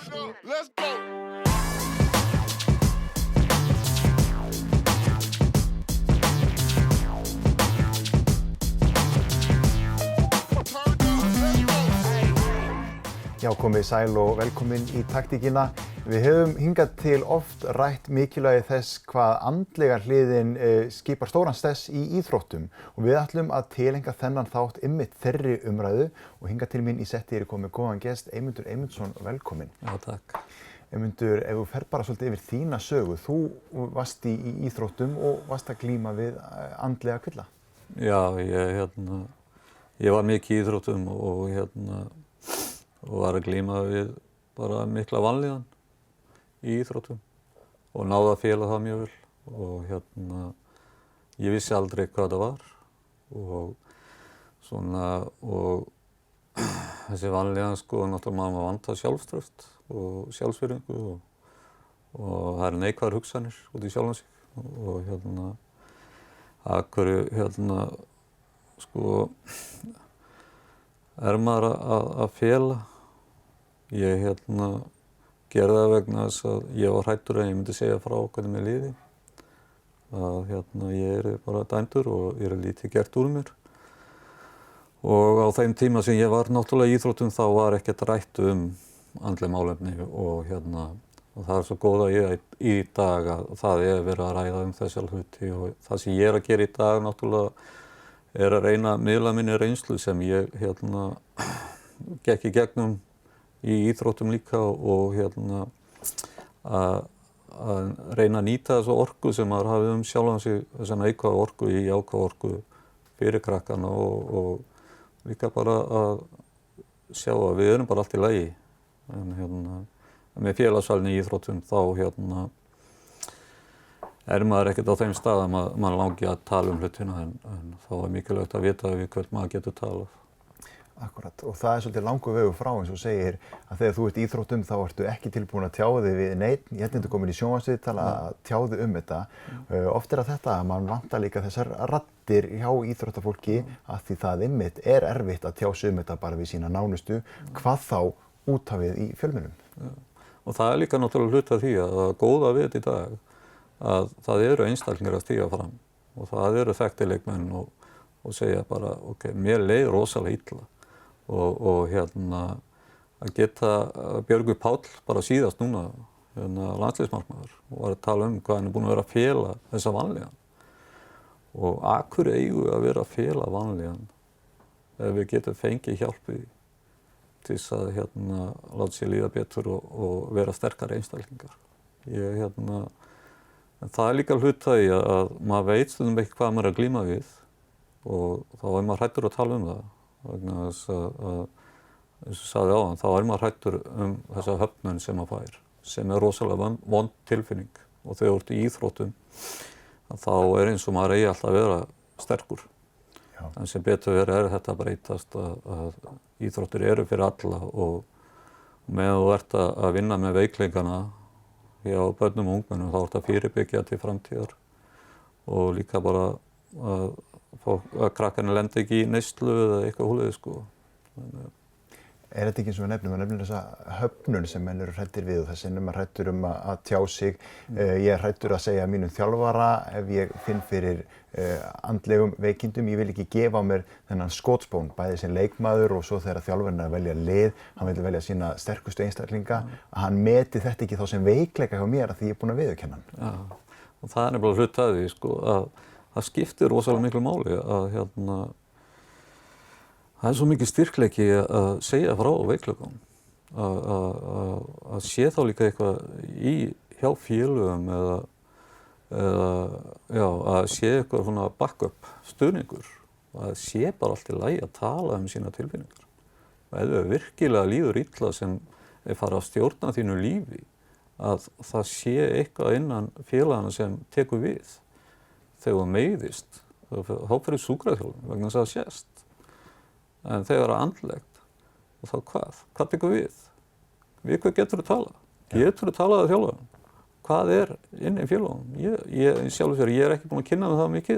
Let's go. Já, komið sæl og velkomin í taktíkina. Við höfum hingað til oft rætt mikilvægi þess hvað andlega hliðin skipar stóran stess í íþróttum og við ætlum að tileinka þennan þátt einmitt þeirri umræðu og hingað til mín í setti komið góðan gest, Eymundur Eymundsson, velkomin. Já, takk. Eymundur, ef þú fer bara svolítið yfir þína sögu, þú varst í íþróttum og varst að glíma við andlega kvilla. Já, ég var mikið í íþróttum og var að glíma við bara mikla vanlíðan í íþróttum og náði að fela það mjög vel og ég vissi aldrei hvað það var og þessi vanlíðan náttúrulega maður vantar sjálfstraust og sjálfsvirðingu og það eru neikvæðar hugsanir út í sjálfan sig og að hverju er maður að fela. Ég gerði það vegna þess að ég var hræddur að ég myndi segja frá hvernig mér liði. Að ég er bara dæmdur og ég er lítið gert úr mér. Og á þeim tíma sem ég var náttúrulega í íþróttum þá var ekkert rætt andleg málefni og það er svo góð að ég í dag að það verið að ræða þessar hluti og það sem ég er að gera í dag náttúrulega er að reyna að miðla minni reynslu sem ég gekk í gegnum í íþróttum líka og að reyna að nýta þessu orku sem maður hafið sjálfan sig, þessa neikvæða orku í jákvæða orku fyrir krakkana og líka bara að sjá að við erum bara allt í lagi. En með félagsvalni í íþróttum þá er maður ekkert á þeim stað að maður langi að tala hlutina en þá er mikilvægt að vita við hvern maður getur talað. Akkurat, og það er svolítið langur vegur frá eins og segir að þegar þú ert í íþróttum þá ertu ekki tilbúin að tjá þig við neinn. Ég held að þú komin í sjónvarpsviðtal að tjá þig þetta. Oft er að þetta að mann vantar líka þessar raddir hjá íþróttafólki að því það einmitt er erfitt að tjá sig þetta bara við sína nánustu, hvað þá út af við í fjölmiðlum. Ja. Og það er líka náttúrulega hluti af því að góða við þetta í dag að það eru einstaklingar að stíga fram og það eru þekktir leikmenn og segja bara ok, mér leið rosalega illa og að geta Björgvin Páll bara síðast núna landsliðsmarkmaður og var að tala hvað hann er búinn að vera að fela þessa vanlíðan og af hverju eigum við að vera að fela vanlíðan ef við getum fengið hjálpi til þess að láta sér líða betur og vera sterkari einstaklingar. En það er líka hluti af því að maður veit stundum ekki hvað maður er að glíma við og þá er maður hræddur að tala það. Vegna þess að eins og sagði áðan, þá er maður hræddur þessa höfnun sem maður fær, sem er rosalega vond tilfinning og þegar þú ert í íþróttum þá er eins og maður eigi alltaf að vera sterkur. Já. En sem betur verið þetta að breytast að íþróttir eru fyrir alla og meðan þú ert að vinna með veikleikana hjá börnum og ungmennum þá ert að fyrirbyggja til framtíðar og líka bara að krakkarnir lenda ekki í neyslu eða eitthvað húleið Er þetta ekki eins og við nefnum þessa höfnun sem menn eru hræddir við og þessi maður hræddur að tjá sig. Ég er hræddur að segja mínum þjálfara ef ég finn fyrir andlegum veikindum. Ég vil ekki gefa mér þennan skotspón, bæði sem leikmaður og svo þegar þjálfarinn er að velja lið, hann vil velja sína sterkustu einstaklinga, að hann meti þetta ekki þá sem veikleika hjá mér að því ég er búinn að viðurkenna hann. Já, og það er nefnilega hluti af því að það skiptir rosalega miklu máli að það er svo mikið styrkleiki að segja frá veikleikum að sé þá líka eitthvað hjá félögum eða að sé eitthvað svona backup stuðningur og að sé bara allt í lagi að tala sína tilfinningar og ef þau virkilega líður illa sem fara að stjórna þínu lífi að það sé eitthvað innan félagana sem tekur við þegar þú meiðist þá fyrir sjúkraþjálfun vegna þess að það sést. En þegar það er andlegt, og þá hvað tekur við? Við hvað getur þú talað? Getur þú talað að þjálfaranum? Hvað er inni í félögunum? Sjálfur sér, ég er ekki búinn að kynna með það mikið,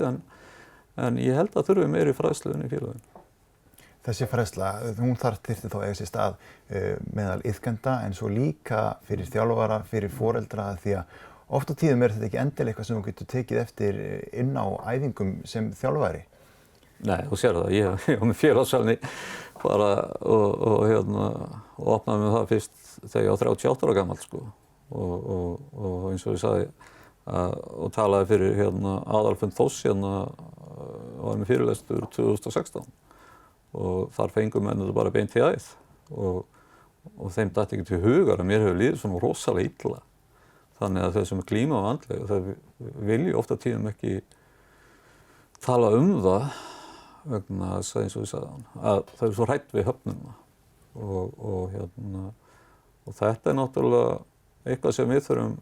en ég held að þurfi meiri fræðslu inni í félögunum. Þessi fræðsla, hún þyrfti þá að eiga sér stað meðal iðkenda en svo líka fyrir þjálfara, fyrir foreldra því að oft á tíðum þetta ekki endilega eitthvað sem þú getur tekið eftir inn á æfingum sem þjálfari. Nei, þú sér það. Ég var með félagssalni bara og opnaði með það fyrst þegar ég var 38 ára gamall sko. Og eins og ég sagði og talaði fyrir Aðalfund Þórs var með fyrirlestur 2016 og þar fengum menn þetta bara beint í æð og þeim datt ekki til hugar að mér hefur líðið svona rosalega illa. Þannig að þeir sem glíma á andlega, þeir vilja ofta tíðum ekki tala það vegna þess að eins og ég sagði að þau eru svo hrædd við höfnuna og þetta náttúrulega eitthvað sem við þurfum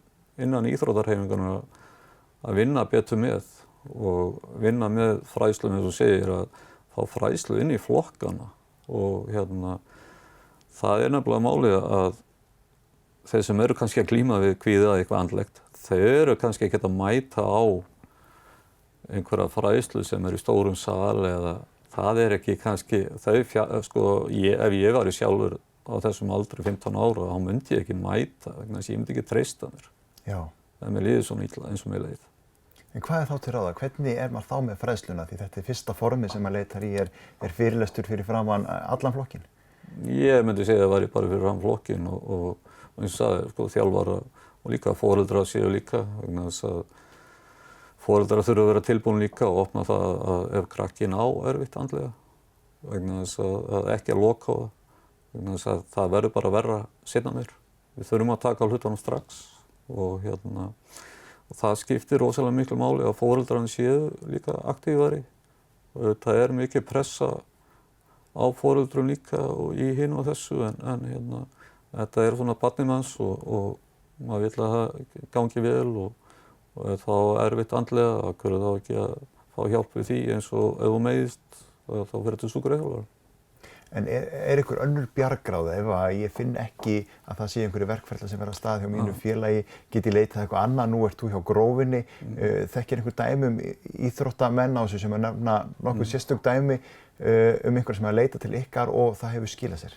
innan íþróttahreyfingarinnar að vinna betur með og vinna með fræðslu eins og segir að fá fræðslu inn í flokkana og það nefnilega málið að þeir sem eru kannski að glíma við kvíða eitthvað andlegt, þeir eru kannski ekki að mæta á einhverja fræðslu sem í stórum sal eða það ekki kannski, ef ég væri sjálfur á þessum aldri 15 ára, þá myndi ég ekki mæta, vegna þess að ég myndi ekki treysta mér. Já. Ef mér líður svona illa eins og mér leið. En hvað þá til ráða? Hvernig maður þá með fræðsluna? Því þetta fyrsta formið sem maður leitar í er fyrirlestur fyrir framan allan flokkinn. Ég myndi segja að það væri bara fyrir framan flokkinn og eins og sagði, þjálfara og líka foreldrar séu líka, vegna þess að foreldrar þurfa að vera tilbúin líka og opna það að ef krakkinn á erfitt andlega, vegna þess að ekki að loka á það, vegna þess að það verður bara verra seinna meir. Við þurfum að taka á hlutunum strax og það skiptir rosalega miklu máli að foreldrarnir séu líka aktífari. Það er mikið pressa á foreldrum líka og í hinu og þessu en þetta er svona barnið manns og maður vill að það gangi vel og ef þá erfitt andlega, þá hverju þá ekki að fá hjálp við því eins og ef þú meiðist, þá fyrir þetta sjúkraþjálfara. En er einhver önnur bjargráða ef að ég finn ekki að það sé einhverju verkferla sem er að stað hjá mínu félagi, get ég leitað eitthvað annað, nú ert þú hjá Grófinni, þekkir einhver dæmi íþróttamenn á þessu sem að nefna nokkuð sérstök dæmi einhver sem er að leita til ykkar og það hefur skilað sér?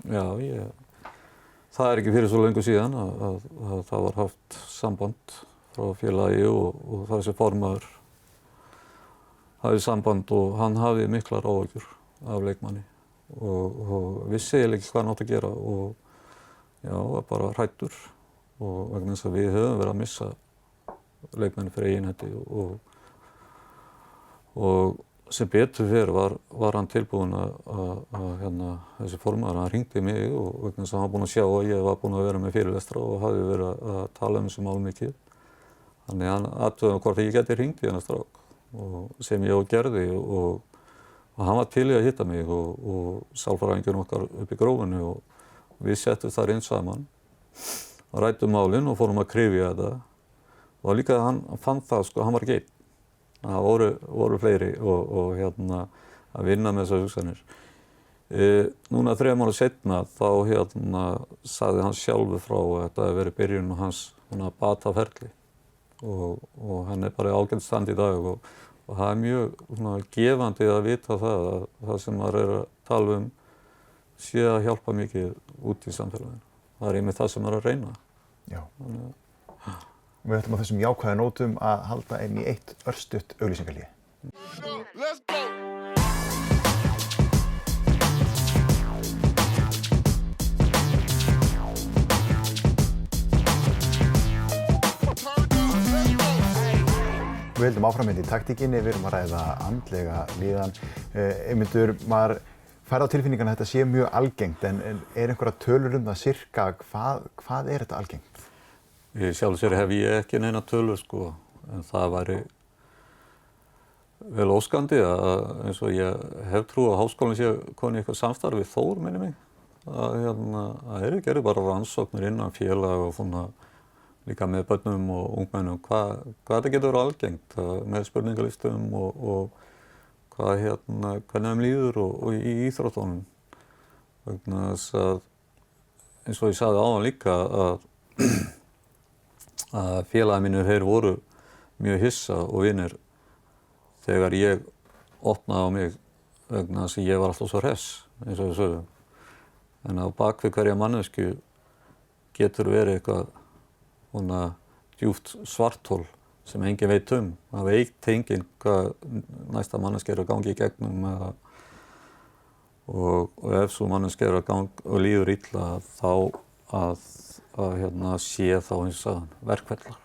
Já, það ekki fyrir svo löngu síðan að það var haft samband frá félagi og þessi formaður hafði samband og hann hafði miklar áhyggjur af leikmanni og vissi eiginlega ekki hvað hann átti að gera og var bara hræddur og vegna þess að við höfum verið að missa leikmenni fyrir eigin hendi og sem betur fyrir var hann tilbúinn að þessi formaður, hann hringdi mig og vegna þess að hann var búinn að sjá að ég var búinn að vera með fyrirlestra og hafði verið að tala þessi mál mikið. Þannig hann athugaði hvort ég geti hringt í þennan strák sem ég gerði og hann var til í að hitta mig og sálfræðingurinn okkar upp í Grófinni og við settum þar inn saman og ræddum málin og fórum að kryfja þetta og líka hann fann það, hann var ekki einn. Það voru fleiri og að vinna með þessar hugsanir. Núna 3 mánuðum seinna þá sagði hann sjálfur frá að þetta hefði verið byrjun á hans bataferli og hann er bara í ágætt stand í dag og það er mjög gefandi að vita það að það sem maður er að tala sé að hjálpa mikið út í samfélaginu. Það er einmitt það sem maður er að reyna. Já. Við ætlum á þessum jákvæðu nótum að halda inn í eitt örstutt auglýsingahlé. Við höldum áfram í taktíkinni, við erum að ræða andlega líðan. Eymundur, maður fær á tilfinningan að þetta sé mjög algengt, en er einhverja tölur það sirka, hvað er þetta algengt? Í sjálfu sér hef ég ekki neina tölur en það væri vel óskandi að eins og ég hef trú að háskólinn sé komin í eitthvað samstarf við Þór, minni mig. Það gerði bara rannsóknir innan félag og svona líka með börnum og ungmennum hvað þetta getur verið algengt með spurningalistum og hvernig þeim líður og í íþróttunum. Vegna þess að eins og ég sagði áðan líka að félagi mínir þeir voru mjög hissa og vinir þegar ég opnaði á mig vegna þess að ég var alltaf svo hress, eins og við sögum. En á bakvið hverja mannesku getur verið eitthvað svona djúpt svarthol sem enginn veit Það veit enginn hvað næsta manneska að gangi í gegnum og ef svo manneska að ganga og líður illa þá að sé þá eins og verkferlar.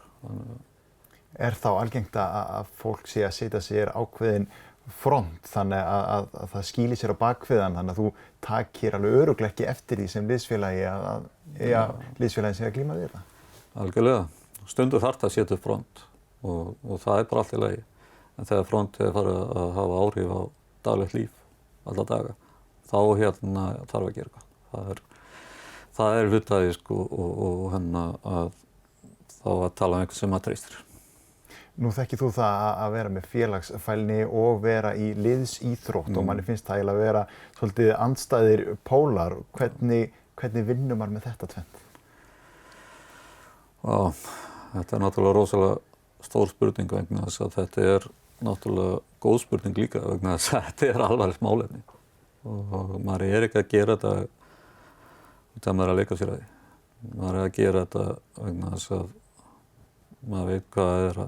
Þá algengt að fólk sé að setja sér ákveðin front þannig að það skýli sér á bakviðan þannig að þú takir alveg örugglega ekki eftir því sem liðsfélagi að liðsfélagin sé að glíma við þetta? Algjörlega. Stundum þarf það að setja upp front og það bara allt í lagi. En þegar front farið að hafa áhrif á daglegt líf alla daga, þá þarf að gera eitthvað. Það er hlutaði og að þá að tala einhvern sem treystir. Nú þekkir þú það að vera með félagsfælni og vera í liðsíþrótt og manni finnst það eiginlega að vera svolítið andstæðir pólar. Hvernig vinnur maður með þetta tvennt? Þetta náttúrulega rosalega stór spurning vegna þess að þetta náttúrulega góð spurning líka vegna þess að þetta alvarlegt málefni. Og maður ekki að gera þetta út að maður að leika sér að því. Maður að gera þetta vegna þess að maður veit hvað að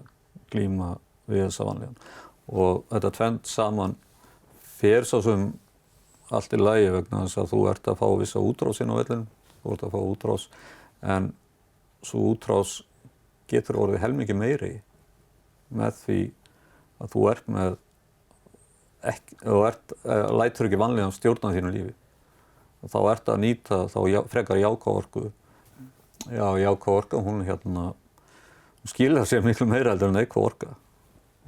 glíma við þessa vanlíðan. Og þetta tvennt saman fer svo sem allt í lagi vegna þess að þú ert að fá vissa útrás inn á vellinum, þú ert að fá útrás, en svo útrás getur orðið helmingi meiri með því að þú ert með lætur ekki vanlíðan stjórna þínu lífi. Og þá ert að nýta frekar jákvæða orku. Jákvæða orka, hún skilar sér miklu meira heldur en neikvæð orka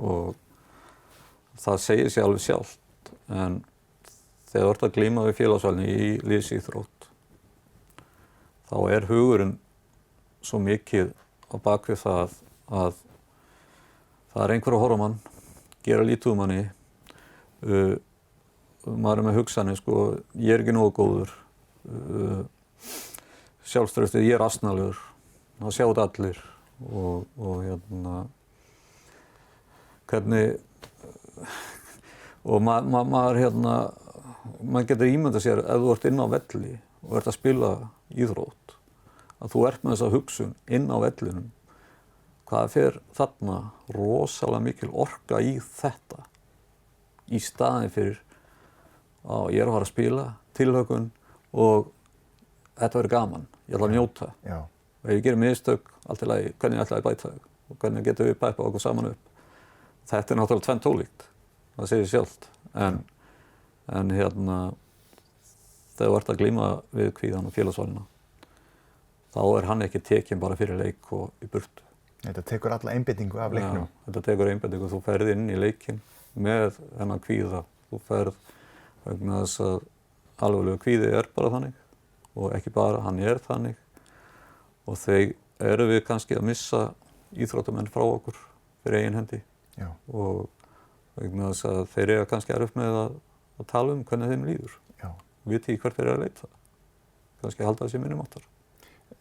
og það segir sér alveg sjálft. En þegar þú ert að glíma við félagsfælni í liðsíþrótt þá hugurinn svo mikið á bakvið það að það einhver að horfa á mann, gera lítið manni, maður með hugsanir ég ekki nógu góður, sjálfstraustið, ég asnalegur, það sjá þetta allir. Og hvernig og maður getur ímyndað sér ef þú ert inn á velli og ert að spila íþrótt að þú ert með þessa hugsun inn á vellinum hvað fer þarna rosalega mikil orka í þetta í staðinn fyrir ég að fara að spila, tilhlökkun og þetta verður gaman, ég ætla að njóta. Já. Og ef ég gerir mistök, allt í lagi, hvernig ætla ég að bæta þau og hvernig getum við pæpað okkur saman upp. Þetta náttúrulega tvennt ólíkt, það segir sjálft. En þegar þú ert að glíma við kvíðan og félagsfælna, þá hann ekki tekinn bara fyrir leik og í burtu. Þetta tekur alla einbeitingu af leiknum. Já, þetta tekur einbeitingu. Þú ferð inn í leikinn með þennan kvíða. Þú ferð vegna þess að alvarlegur kvíði bara þannig og ekki bara, hann þannig. Og þeir við kannski að missa íþróttamenn frá okkur fyrir eigin hendi. Já. Og vegna þess að þeir kannski erfitt með að tala hvernig þeim líður. Já. Viti hvert þeir að leita. Kannski halda þessi minnumáttar.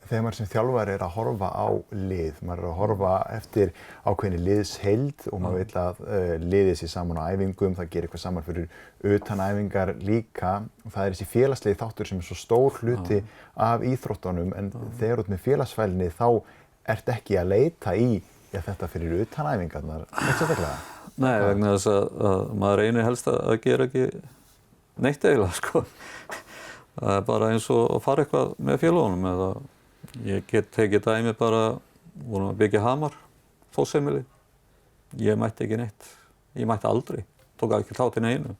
Þegar maður sem þjálfari að horfa á lið, maður að horfa eftir ákveðinni liðsheild og maður vill að liðið sé saman á æfingum, það gerir eitthvað saman fyrir utanæfingar líka og það þessi félagslegi þáttur sem svo stór hluti af íþróttunum en þegar út með félagsfælni þá ert ekki að leita í þetta fyrir utanæfingarnar, sérstaklega? Nei, vegna þess að maður reynir helst að gera ekki neitt eiginlega, Það bara eins og að fara eitthvað með félagunum eða ég get tekið dæmi bara, vorum að byggja Hamar, Fossheimili. Ég mætti ekki neitt. Ég mætti aldrei. Tók ekki þátt í neinu.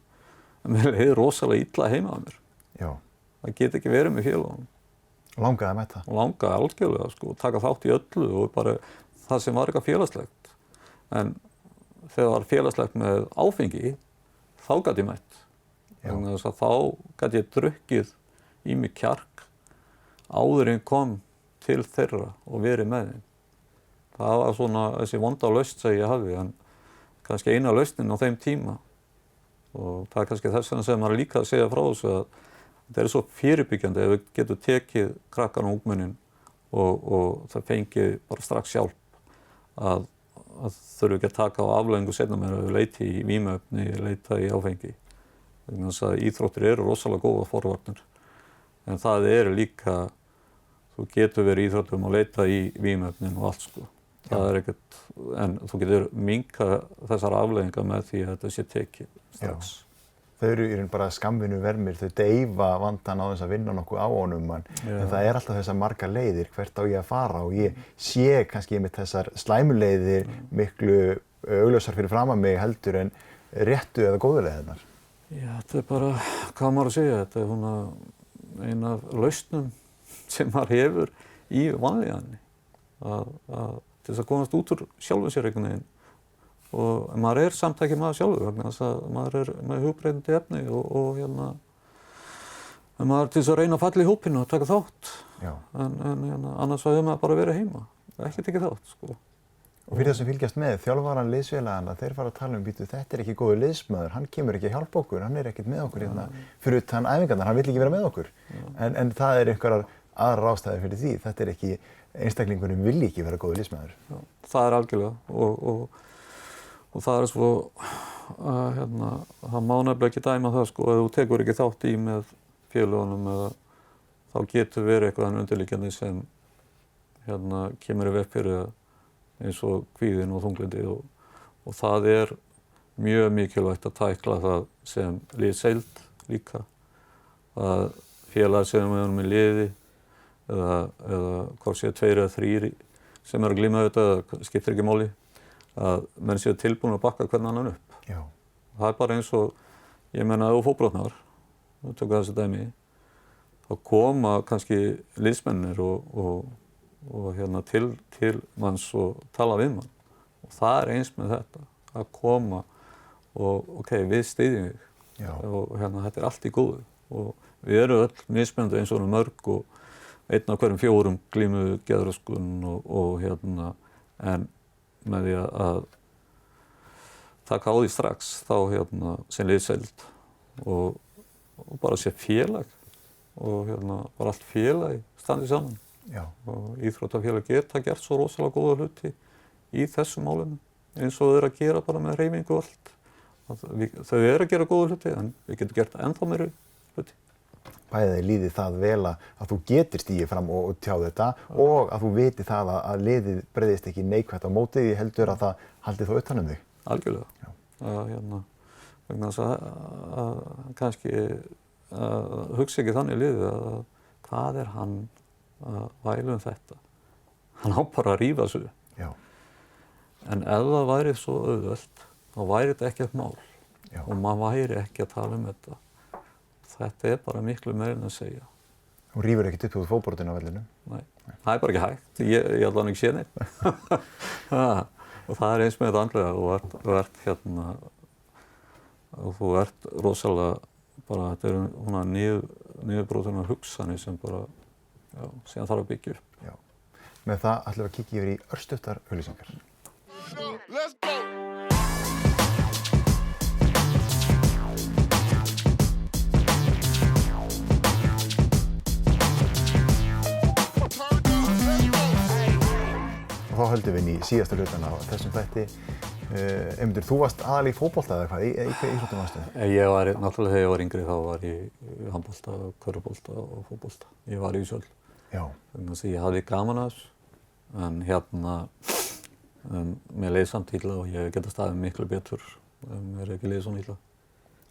En mér leiði rosalega illa heima að mér. Já. Það get ekki verið með félagunum. Langaði að mæta? Langaði algjörlega, taka þátt í öllu og bara það sem var eitthvað félagslegt. En þegar var félagslegt með áfengi, þá gat ég mætt. Þannig að þá gat ég drukkið í mig kjark áður en kom til þeirra og verið með þeim. Það var svona þessi vonda lausn sem ég hafði, en kannski eina lausnin á þeim tíma. Og það kannski þess vegna sem maður líka að segja frá þessu að þetta svo fyrirbyggjandi ef við getum tekið krakkan og ungmennin og það fengið bara strax hjálp að þurfi ekki að taka á afleiðingu seinna meir að við leiti í vímuefni, leita í áfengi. vegna þess að íþróttir eru rosalega góða forvarnir. En það eru líka, þú getur verið íþróttum að leita í vímuefnin og allt sko. Það er ekkert, en þú getur minnkað þessar afleiðingar með því að þetta sé tekið strax. Þau eru í raun bara skammvinnu vermir, þau deyfa vandann á þess að vinna nokkuð á honum, en það er alltaf þessar margar leiðir, hvert á ég að fara, og ég sé kannski einmitt þessar slæmuleiðir miklu augljósar fyrir framan mig heldur en réttu eða góðu leiðirnar. Já, þetta er bara, hvað maður að segja, þetta er ein af lausnum sem maður hefur í vanlíðanni, til þess að komast út úr sjálfum sér einhvern veginn. Og maður er samtækið maður sjálfur vegna þess að maður er með hugbreytandi efni og maður er til þess að reyna að falla í hópinu og taka þátt. En annars hefur maður bara verið heima, ekki tekið þátt sko. Og fyrir það sem fylgjast með, þjálfaran liðsfélagana, þeir fara að tala býtu, þetta er ekki góður liðsmaður, hann kemur ekki að hjálpa okkur, hann er ekkert með okkur hérna fyrir utan æfingarnar, hann vill ekki vera með okkur. En það er einhverjar aðrar ástæður fyrir því, þetta er ekki, einstaklingurinn vilji ekki vera góður liðsmaður. Já, það er algjörlega og það er svo það má nefnilega ekki dæma það sko, ef þú tekur ekki þátt í með félögunum þá getur verið eitthvað undirliggjandi sem kemur í veg fyrir eins og kvíðinn og þunglyndi og það er mjög mikilvægt að tækla það sem liðsheild líka, að félag sem við erum í liði eða hvort séu 2 eða 3 sem eru að glíma þetta, skiptir ekki máli, að menn séu tilbúin að bakka hvern annan upp. Já. Það er bara eins og, ég meina ef þú fótbrotnar, við tökum þessi dæmi, þá koma kannski liðsmennir og til manns og tala við mann. Og það er eins með þetta, að koma og ok, við styðjum þig og þetta er allt í góðu. Og við erum öll mismunandi eins og mörg og 1 af hverjum 4 glímu geðröskun en með því að taka á því strax þá sem liðsheild og bara sé félag og bara allt félagi standi saman. Já. Og íþróttafélag geta gert svo rosalega góða hluti í þessum málum eins og þau eru að gera bara með hreyfingu og allt. Þau eru að gera góða hluti en við getum gert ennþá meiri hluti. Bæði líði það vel að þú getir stigið fram og tjáð þetta og að þú viti það að liðið breiðist ekki neikvætt á móti því heldur að það haldi þá utan þig. Algjörlega. Vegna þess að kannski hugsa ekki þannig liðið að hvað er hann að væla þetta? Hann á bara að rífa sig. Já. En ef það væri svo auðvelt, þá væri þetta ekkert mál. Já. Og maður væri ekki að tala þetta. Þetta er bara miklu meira en að segja. Hún rífur ekkert upp úr fótboltinn á vellinum? Nei, það er bara ekki hægt. Ég allan ekki sé neitt. Og það er eins með þetta andlega og þú ert rosalega bara, þetta er niðurbrotinnar hugsanir sem bara, síðan þarf að byggja upp. Já. Með það ætlum við að kíkja yfir í örstuttar auglýsingar. Let's go! Þá höldum við inn í síðasta hlutan á þessum þætti. Eymundur, þú varst aðallega í fótbolta eða hvað? Í hvað íþróttum varstu? Náttúrulega þegar ég var yngri þá var ég í handbolta, körfubolta og fótbolta. Ég var í þessu öll. Já. Þannig að ég hafði gaman að þessu. En mér leið samt illa og ég geta staðið miklu betur mér ekki leið svona illa.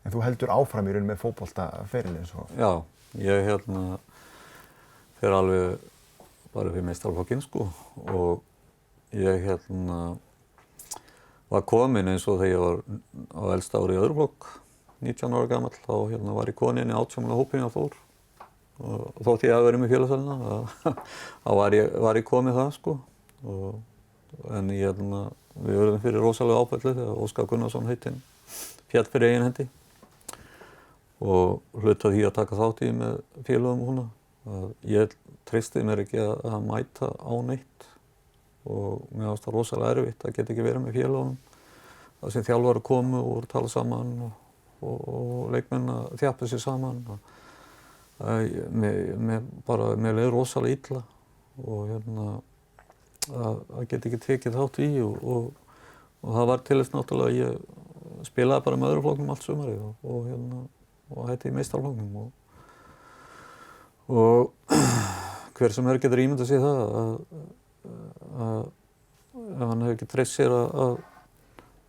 En þú heldur áfram í raun með fótboltaferilinn svo? Já, ég fer alveg bara fyrir meistaraflokkinn sko og ég var kominn eins og þegar ég var á elsta ári í öðrum flokk, 19 ára gamall, þá var ég kominn inn í 18 manna hópinn á Þór og þótt ég hafi verið með félagsliðina, þá var ég kominn það sko en við urðum fyrir rosalega áfalli þegar Óskar Gunnarsson heitinn féll fyrir eigin hendi og hluti af því að taka þátt í með félögum og svona. Ég treysti mér ekki að mæta á neitt og mér fannst það rosalega erfitt að geta ekki verið með félögunum. Það sem þjálfarar komu og tala saman og leikmenn að þjappa sér saman. Mér leið rosalega illa og að geta ekki tekið þátt í og það var til þess náttúrulega að ég spilaði bara með öðrum flokknum allt sumarið og og hætti í meistaraflokknum og hver sem getur ímyndað sér það að ef hann hefur ekki treyst sér að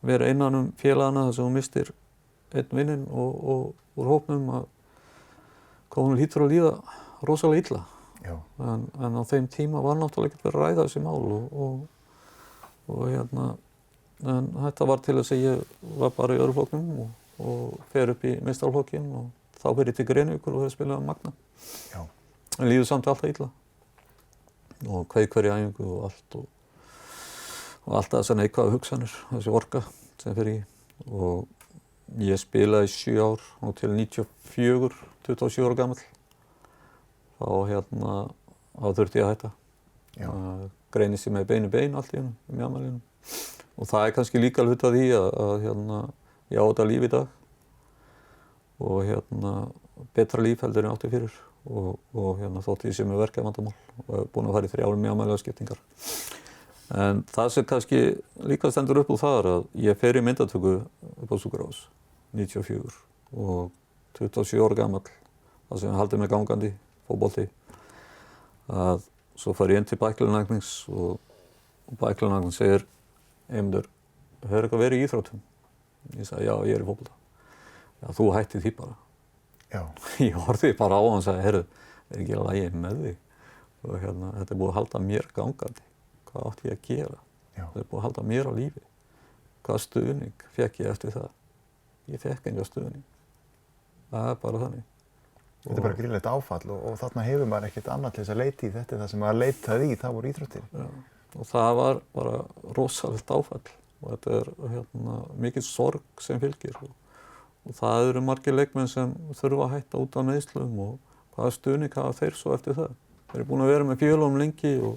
vera innan félagana þar sem hún mistir einn vinninn og úr hópnum að hvað hún hlýtur að líða rosalega illa. En á þeim tíma var náttúrulega ekkert verið að ræða þessi mál og en þetta var til þess að ég var bara í öðru flokknum og fer upp í meistaraflokkinn og þá fer ég til Grenivíkur og fer að spila Magna. Já. En líður samt alltaf illa og kveik hverja æfingu og allt og alltaf þessar neikvæðu hugsanir, þessi orka sem fer í og ég spilaði 7 ár og til 94, 27 ára gamall. Þá þurfti ég að hætta. Greinist ég með bein allt í mjaðmælinu. Og það kannski líka hluti af því að ég á þetta líf í dag og betra líf heldur en átti fyrir og þótt ég sé með verkjavandamál og hef búinn að fara í 3 árum mjaðmælega skiptingar. En það sem kannski líka stendur upp úr það að ég fer í myndatöku upp á Sjúkrahús 94 og 27 ára gamall, það sem haldið mig gangandi, fótbolti, að svo fær ég inn til bæklinægnings og bæklinægning segir Eymundur, hefur eitthvað verið í íþróttum? Ég sagði, já, ég er í fótbolta. Já, þú hætti því bara. Já. Ég horfði bara á hann og sagði, heyrðu, er ekki alveg ég með því? Og þetta er búið að halda mér gangandi. Hvað átti ég að gera? Já. Þetta er búið að halda mér á lífi. Hvaða stuðning fékk ég eftir það? Ég fékk enga stuðning. Það er bara þannig. Þetta er bara gríðlegt áfall og þarna hefur maður ekkert annað til þess að leita í þetta. Það sem maður leitaði í, það voru íþróttir. Já. Og það var bara rosalegt áfall og þetta er mikil sorg sem fylgir og það eru margir leikmenn sem þurfa að hætta út af meiðslum og hvaða stuðning hafa þeir svo eftir það. Þeir eru búin að vera með félagum lengi og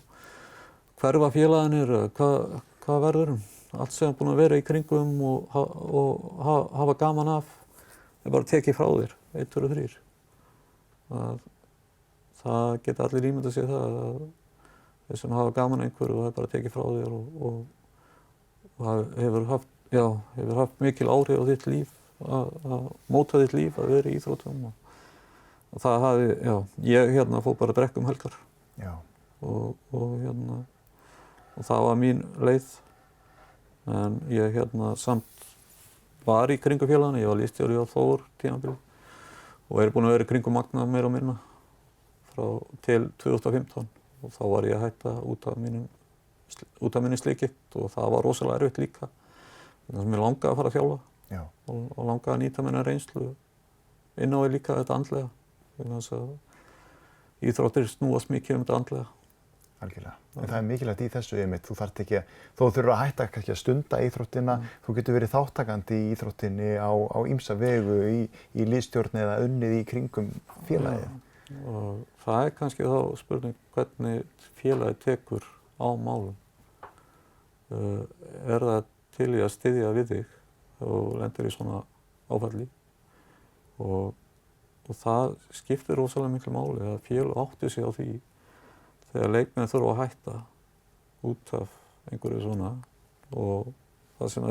hverfa félagarnir, hvað verður allt sem er búin að vera í kringum og hafa gaman af er bara tekið frá þér, 1, 2 og 3. Það geta allir ímyndað sér það að þeir sem hafa gaman einhverju og það er bara tekið frá þér og hefur haft mikil áhrif á þitt líf, að móta þitt líf, að vera í íþróttum og það hafi, ég fór bara að drekka helgar. Já. Og það var mín leið, en ég samt var í kringum félagana, ég var liðsstjóri á Þór tímabili og er búinn að vera í kringum Magna meira og minna til 2015. Og þá var ég að hætta út af minni slikitt og það var rosalega erfitt líka. Þannig að mér langaði að fara að þjálfa og langaði að nýta minna reynslu inn á því líka þetta andlega. Þannig að íþróttir snúast mikið þetta andlega. Algjörlega. En það er mikilvægt í þessu einmitt. Þú þarft ekki þó þú þurfir að hætta kannski að stunda íþróttina, þú getur verið þátttakandi í íþróttinni á ýmsa vegu í liðsstjórn eða unnið í kringum félagið. Og það er kannski þá spurning hvernig félagið tekur á málum. Er það til í að styðja við þig og lendir í svona áfalli og það skiptir rosalega miklu máli að félag átti sig á því þegar leikmenn þurfa að hætta út af einhverju svona og það sem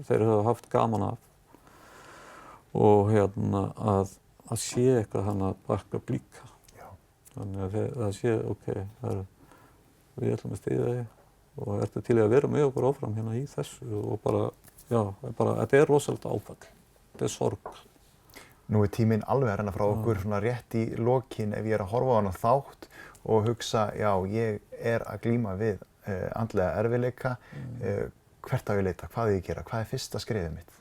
þeir hafa haft gaman af og að sé eitthvað hann að bakka líka. Þannig að það sé, við ætlum að styðja þig og ertu til í að vera með okkur áfram í þessu og þetta er rosalega áfall, þetta er sorg. Nú er tíminn alveg að renna frá okkur svona rétt í lokin ef ég er að horfa á hana þátt og hugsa, ég er að glíma við andlega erfiðleika, hvert á ég að leita, hvað ég gera, hvað er fyrsta skrefið mitt?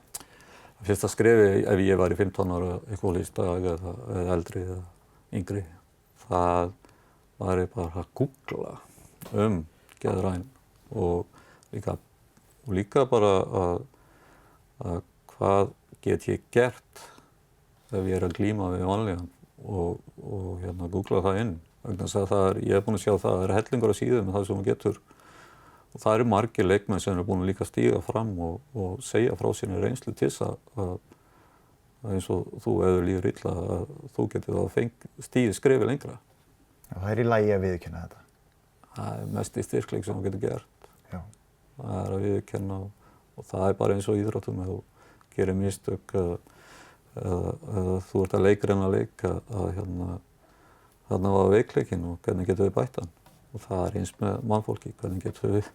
Fyrsta skrefi ef ég var í 15 ára alkohólista eða eldri eða yngri, það var ég bara að googla geðræn og líka bara að hvað get ég gert ef ég er að glíma við vanlíðan og googla það inn. Vegna þess að ég er búinn að sjá það er hellingur af síðum með það sem maður getur og það eru margir leikmenn sem eru búin að líka stíga fram og segja frá sinni reynslu til þess að eins og þú ef þú líður illa að þú getur þá stigið skrefið lengra. Já, það er í lagi að viðurkenna þetta. Það er mest í styrkleik sem þú getur gert. Já. Það er að viðurkenna og það er bara eins og íþróttum ef þú gerir mistök eða þú ert að leikræna leik að þarna var veikleikinn og hvernig getum við bætt hann. Og það er eins með mannfólki, hvernig getum við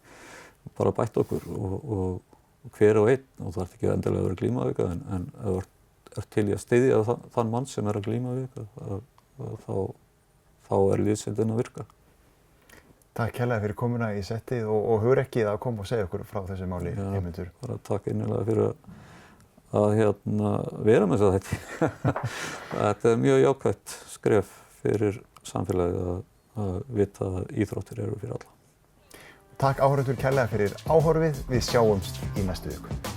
bara bætt okkur og hver og einn, og það ert ekki endilega að vera glímaveika en ef þú ert til í að styðja þann mann sem er að glíma við þá er liðsheildin að virka. Takk kærlega fyrir komuna í settið og hugur að koma og segja okkur frá þessu máli, Eymundur. Bara takk innilega fyrir að vera með þetta. Þetta er mjög jákvætt skref fyrir samfélagið að vita að íþróttir eru fyrir alla. Takk áhorfendur kærlega fyrir áhorfið. Við sjáumst í næstu viku.